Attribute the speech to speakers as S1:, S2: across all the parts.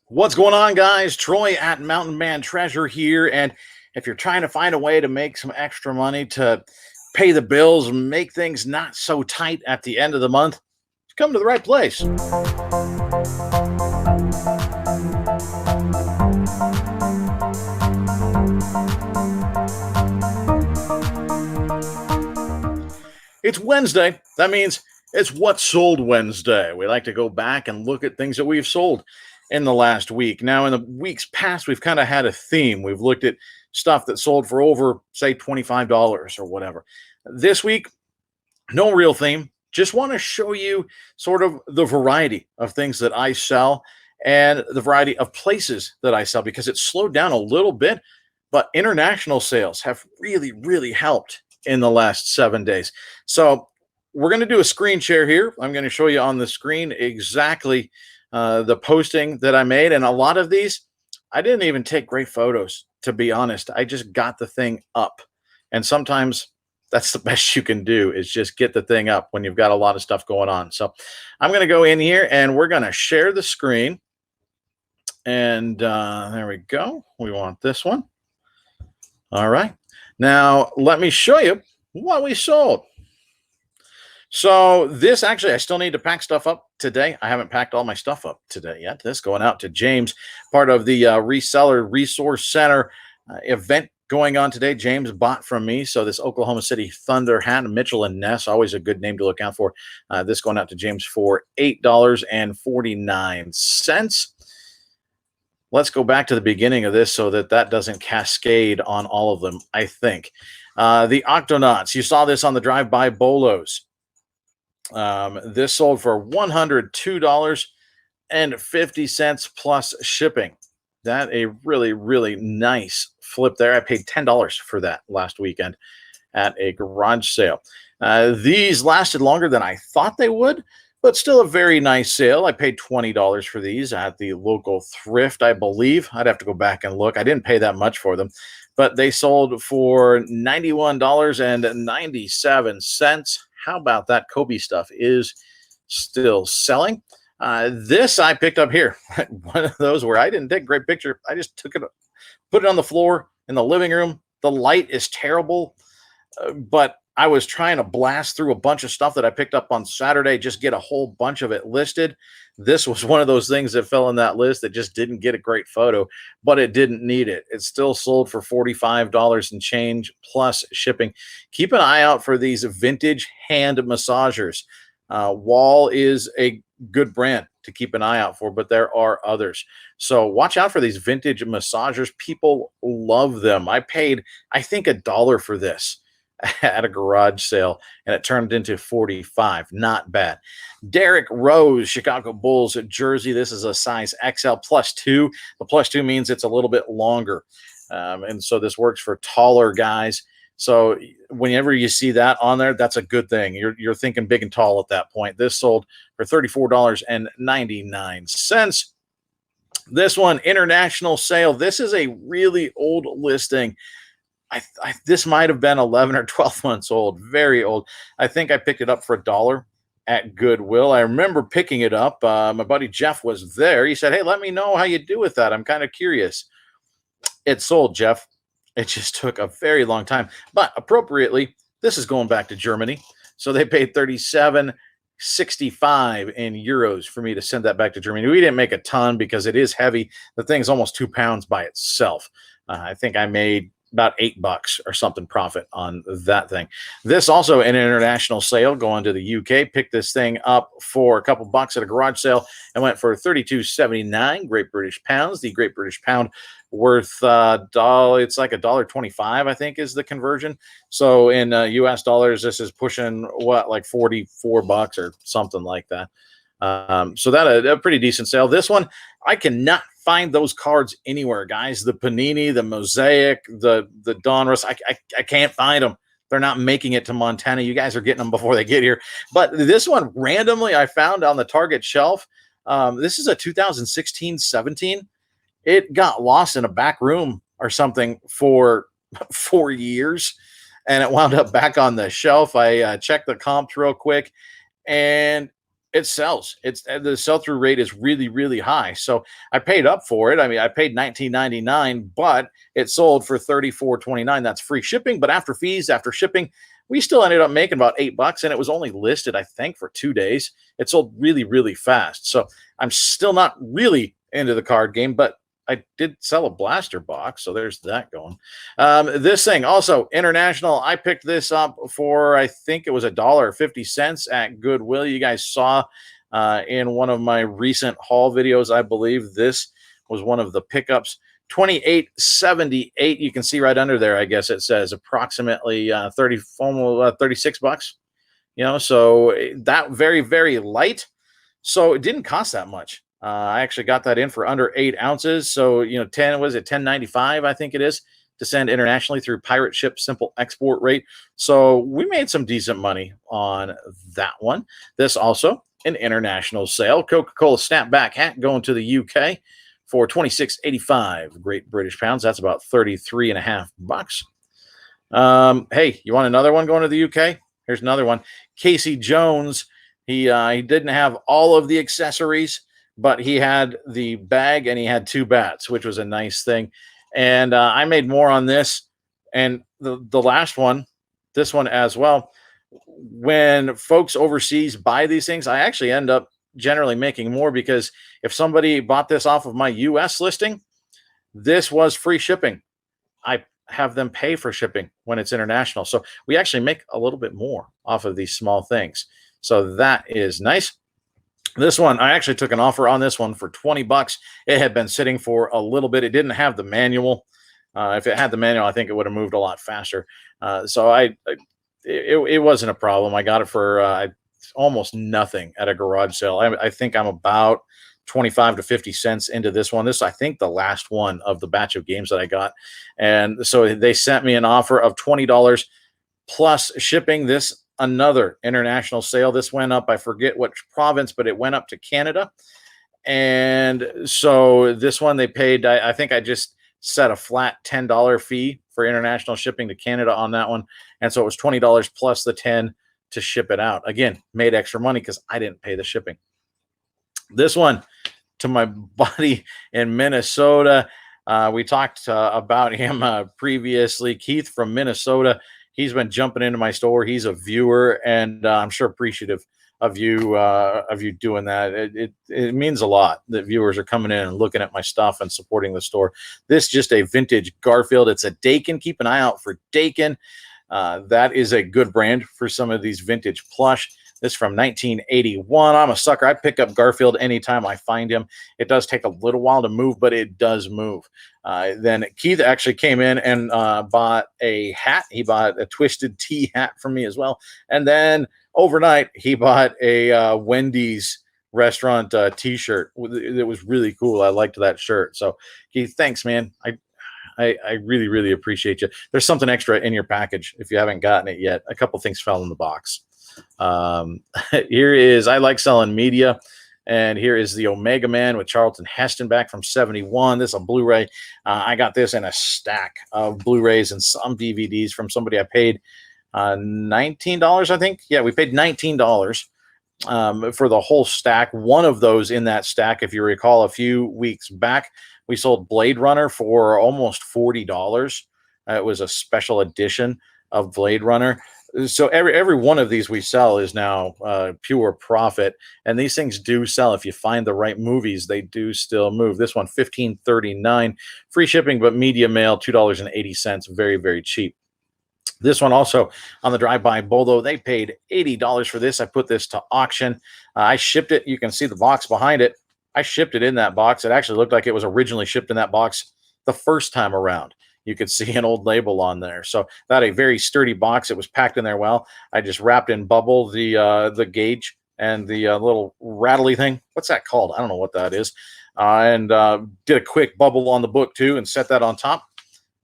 S1: What's going on, guys? Troy at Mountain Man Treasure here. And if you're trying to find a way to make some extra money to pay the bills and make things not so tight at the end of the month, you come to the right place. It's Wednesday. That means it's What Sold Wednesday. We like to go back and look at things that we've sold in the last week. Now, in the weeks past, we've kind of had a theme. We've looked at stuff that sold for over, say, $25 or whatever. This week, no real theme. Just want to show you sort of the variety of things that I sell and the variety of places that I sell because it's slowed down a little bit, but international sales have really, really helped in the last 7 days. So we're going to do a screen share here. I'm going to show you on the screen exactly the posting that I made. And a lot of these, I didn't even take great photos, to be honest. I just got the thing up. And sometimes that's the best you can do is just get the thing up when you've got a lot of stuff going on. So I'm going to go in here and we're going to share the screen. And there we go. We want this one. All right. Now, let me show you what we sold. So this actually, I still need to pack stuff up today. I haven't packed all my stuff up today yet. This going out to James, part of the Reseller Resource Center event going on today. James bought from me. So this Oklahoma City Thunder hat, Mitchell and Ness, always a good name to look out for. This going out to James for $8.49. Let's go back to the beginning of this so that doesn't cascade on all of them, I think. The Octonauts, you saw this on the drive-by Bolos. This sold for $102.50 plus shipping. That a really, really nice flip there. I paid $10 for that last weekend at a garage sale. These lasted longer than I thought they would, but still a very nice sale. I paid $20 for these at the local thrift, I believe. I'd have to go back and look. I didn't pay that much for them, but they sold for $91.97. How about that? Kobe stuff is still selling. This I picked up here. One of those where I didn't take a great picture. I just took it, put it on the floor in the living room. The light is terrible, but I was trying to blast through a bunch of stuff that I picked up on Saturday, just get a whole bunch of it listed. This was one of those things that fell in that list that just didn't get a great photo, but it didn't need it. It still sold for $45 and change plus shipping. Keep an eye out for these vintage hand massagers. Wall is a good brand to keep an eye out for, but there are others. So watch out for these vintage massagers. People love them. I paid, I think, $1 for this at a garage sale, and it turned into 45. Not bad. Derek Rose, Chicago Bulls jersey. This is a size XL +2. The +2 means it's a little bit longer. And so this works for taller guys. So whenever you see that on there, that's a good thing. You're thinking big and tall at that point. This sold for $34.99. This one, international sale. This is a really old listing. This might have been 11 or 12 months old, very old. I think I picked it up for $1 at Goodwill. I remember picking it up. My buddy Jeff was there. He said, "Hey, let me know how you do with that. I'm kind of curious." It sold, Jeff. It just took a very long time. But appropriately, this is going back to Germany. So they paid 37.65 in euros for me to send that back to Germany. We didn't make a ton because it is heavy. The thing's almost 2 pounds by itself. I think I made about $8 or something profit on that thing. This also an international sale going to the UK. Picked this thing up for a couple bucks at a garage sale and went for 32.79 Great British pounds. The Great British pound worth it's like $1.25, I think, is the conversion. So in US dollars, this is pushing what, like $44 or something like that. So that a pretty decent sale. This one, I cannot find those cards anywhere, guys. The Panini, the Mosaic, the Donruss, I can't find them. They're not making it to Montana. You guys are getting them before they get here. But this one, randomly, I found on the Target shelf. This is a 2016-17. It got lost in a back room or something for 4 years, and it wound up back on the shelf. I checked the comps real quick, and it sells. It's the sell-through rate is really, really high. So I paid up for it. I mean, I paid 19.99, but it sold for 34.29. That's free shipping. But after fees, after shipping, we still ended up making about $8, and it was only listed, I think, for 2 days. It sold really, really fast. So I'm still not really into the card game, but I did sell a blaster box, so there's that going. This thing also international. I picked this up for, I think it was $1.50 at Goodwill. You guys saw in one of my recent haul videos, I believe this was one of the pickups. 28.78. You can see right under there. I guess it says approximately 30, almost $36. You know, so that very, very light. So it didn't cost that much. I actually got that in for under 8 ounces. So, you know, 10, was it 10.95? I think it is to send internationally through pirate ship simple export rate. So we made some decent money on that one. This also an international sale. Coca-Cola snapback hat going to the UK for 26.85 Great British pounds. That's about $33.50. Hey, you want another one going to the UK? Here's another one. Casey Jones. He didn't have all of the accessories, but he had the bag and he had 2 bats, which was a nice thing. And I made more on this. And the last one, this one as well. When folks overseas buy these things, I actually end up generally making more, because if somebody bought this off of my US listing, this was free shipping. I have them pay for shipping when it's international. So we actually make a little bit more off of these small things. So that is nice. This one, I actually took an offer on this one for $20. It had been sitting for a little bit. It didn't have the manual. If it had the manual, I think it would have moved a lot faster. So it wasn't a problem. I got it for almost nothing at a garage sale. I think I'm about 25 to 50 cents into this one. This, I think, the last one of the batch of games that I got. And so they sent me an offer of $20 plus shipping. This, another international sale. This went up, I forget which province, but it went up to Canada. And so this one they paid, I think I just set a flat $10 fee for international shipping to Canada on that one. And so it was $20 plus the 10 to ship it out. Again, made extra money because I didn't pay the shipping. This one to my buddy in Minnesota. We talked about him previously. Keith from Minnesota. He's been jumping into my store. He's a viewer, and I'm sure appreciative of you doing that. It means a lot that viewers are coming in and looking at my stuff and supporting the store. This just a vintage Garfield. It's a Dakin. Keep an eye out for Dakin. That is a good brand for some of these vintage plush. This from 1981. I'm a sucker. I pick up Garfield anytime I find him. It does take a little while to move, but it does move. Then Keith actually came in and bought a hat. He bought a Twisted Tea hat for me as well. And then overnight, he bought a Wendy's restaurant t-shirt. It was really cool. I liked that shirt. So Keith, thanks, man. I really, really appreciate you. There's something extra in your package if you haven't gotten it yet. A couple things fell in the box. Here is, I like selling media, and here is the Omega Man with Charlton Heston back from 71. This is a Blu-ray. I got this in a stack of Blu-rays and some DVDs from somebody. I paid $19, I think. Yeah, we paid $19 for the whole stack. One of those in that stack, if you recall, a few weeks back, we sold Blade Runner for almost $40. It was a special edition of Blade Runner. So every one of these we sell is now pure profit, and these things do sell. If you find the right movies, they do still move. This one, $15.39, free shipping, but media mail, $2.80, very, very cheap. This one also on the drive-by Bolo, they paid $80 for this. I put this to auction. I shipped it. You can see the box behind it. I shipped it in that box. It actually looked like it was originally shipped in that box the first time around. You could see an old label on there. So that a very sturdy box. It was packed in there well. I just wrapped in bubble the gauge and the little rattly thing. What's that called? I don't know what that is. And did a quick bubble on the book too and set that on top.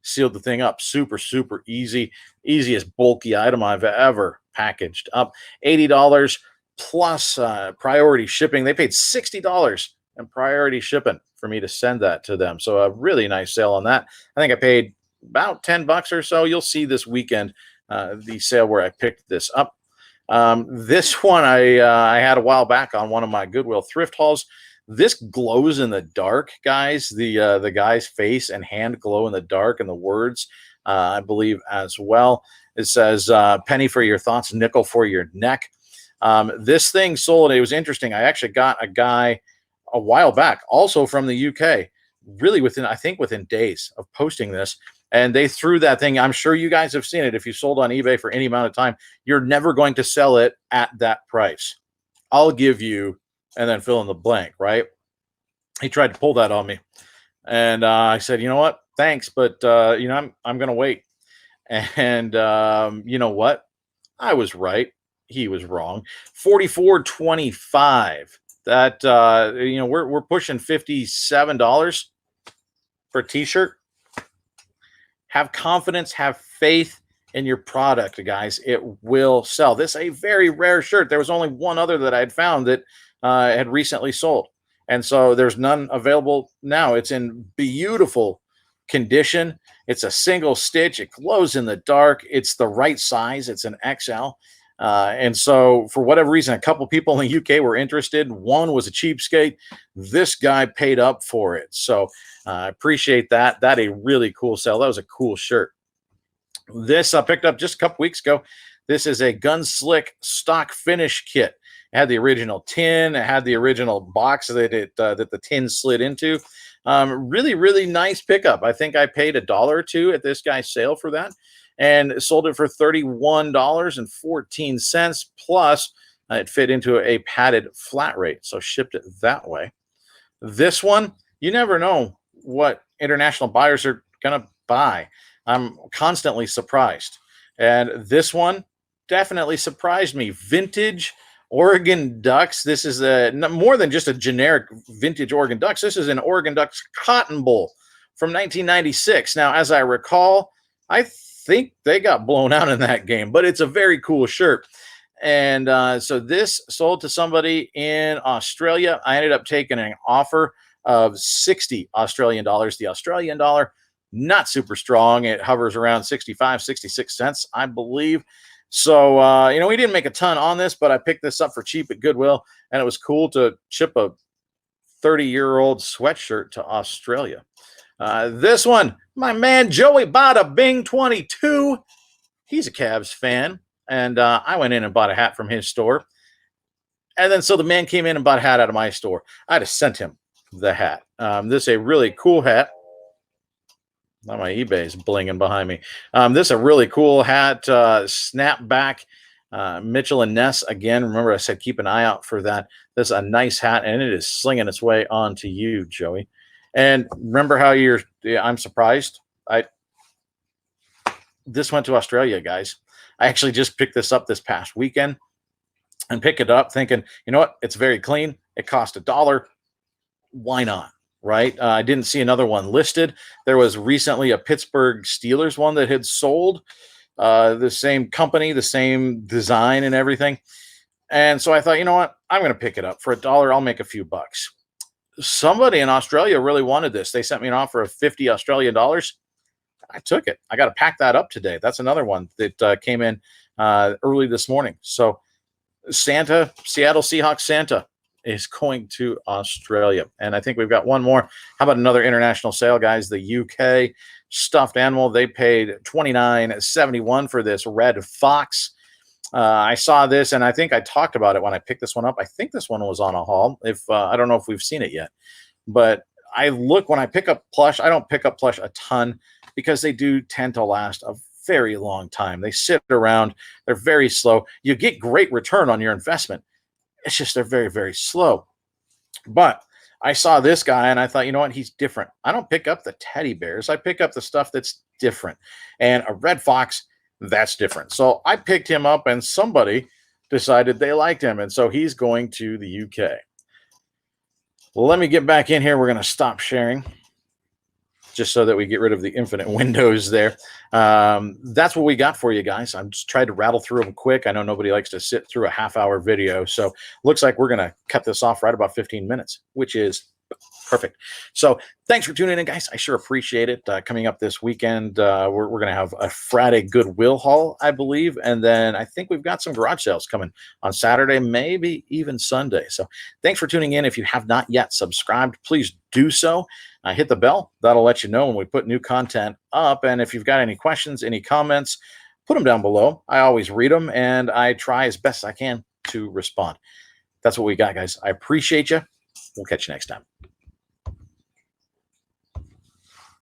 S1: Sealed the thing up. Super, super easy. Easiest bulky item I've ever packaged up. $80 plus priority shipping. They paid $60 in priority shipping for me to send that to them. So a really nice sale on that. I think I paid about $10 or so. You'll see this weekend the sale where I picked this up. This one I had a while back on one of my Goodwill thrift hauls. This glows in the dark, guys. The guy's face and hand glow in the dark, and the words, I believe, as well. It says, "Penny for your thoughts, nickel for your neck." This thing sold. It was interesting. I actually got a guy a while back, also from the UK, really within, I think, within days of posting this. And they threw that thing. I'm sure you guys have seen it. If you sold on eBay for any amount of time, you're never going to sell it at that price. I'll give you, and then fill in the blank, right? He tried to pull that on me. And I said, you know what? Thanks, but I'm going to wait. And you know what? I was right. He was wrong. 44.25. That we're pushing $57 for a t-shirt. Have confidence, have faith in your product, guys. It will sell. This is a very rare shirt. There was only one other that I had found that had recently sold. And so there's none available now. It's in beautiful condition. It's a single stitch. It glows in the dark. It's the right size. It's an XL. And so for whatever reason, a couple people in the UK were interested. One was a cheapskate. This guy paid up for it. So I appreciate that. That a really cool sell. That was a cool shirt. This I picked up just a couple weeks ago. This is a Gunslick stock finish kit. It had the original tin. It had the original box that that the tin slid into. Really, really nice pickup. I think I paid $1 or $2 at this guy's sale for that, and sold it for $31.14. Plus, it fit into a padded flat rate, so shipped it that way. This one, you never know what international buyers are gonna buy. I'm constantly surprised, and this one definitely surprised me. Vintage Oregon Ducks. This is more than just a generic vintage Oregon Ducks. This is an Oregon Ducks Cotton Bowl from 1996. Now, as I recall, I think they got blown out in that game, but it's a very cool shirt. And so this sold to somebody in Australia. I ended up taking an offer of 60 Australian dollars. The Australian dollar, not super strong. It hovers around 65, 66 cents, I believe. So, we didn't make a ton on this, but I picked this up for cheap at Goodwill, and it was cool to ship a 30-year-old sweatshirt to Australia. This one, my man Joey Bada Bing 22. He's a Cavs fan, and I went in and bought a hat from his store. And then so the man came in and bought a hat out of my store. I just sent him the hat. This is a really cool hat. Now my eBay is blinging behind me. This is a really cool hat, snapback, Mitchell and Ness. Again, remember I said keep an eye out for that. This is a nice hat, and it is slinging its way onto you, Joey. And remember how I'm surprised. This went to Australia, guys. I actually just picked this up this past weekend and pick it up thinking, you know what? It's very clean. It cost $1. Why not? Right? I didn't see another one listed. There was recently a Pittsburgh Steelers one that had sold, the same company, the same design and everything. And so I thought, you know what? I'm going to pick it up for $1. I'll make a few bucks. Somebody in Australia really wanted this. They sent me an offer of 50 Australian dollars. I took it. I got to pack that up today. That's another one that came in early this morning. So Santa, Seattle Seahawks Santa, is going to Australia. And I think we've got one more. How about another international sale, guys? The UK stuffed animal. They paid $29.71 for this red fox. I saw this, and I think I talked about it when I picked this one up. I think this one was on a haul. I don't know if we've seen it yet, but I look when I pick up plush. I don't pick up plush a ton because they do tend to last a very long time. They sit around. They're very slow. You get great return on your investment. It's just they're very, very slow. But I saw this guy and I thought, you know what? He's different. I don't pick up the teddy bears. I pick up the stuff that's different. And a red fox, that's different. So I picked him up and somebody decided they liked him. And so he's going to the UK. Well, let me get back in here. We're going to stop sharing just so that we get rid of the infinite windows there. That's what we got for you guys. I'm just trying to rattle through them quick. I know nobody likes to sit through a half-hour video, so looks like we're going to cut this off right about 15 minutes, which is Perfect. So thanks for tuning in, guys. I sure appreciate it. Coming up this weekend, we're going to have a Friday Goodwill haul, I believe. And then I think we've got some garage sales coming on Saturday, maybe even Sunday. So thanks for tuning in. If you have not yet subscribed, please do so. Hit the bell. That'll let you know when we put new content up. And if you've got any questions, any comments, put them down below. I always read them, and I try as best I can to respond. That's what we got, guys. I appreciate you. We'll catch you next time.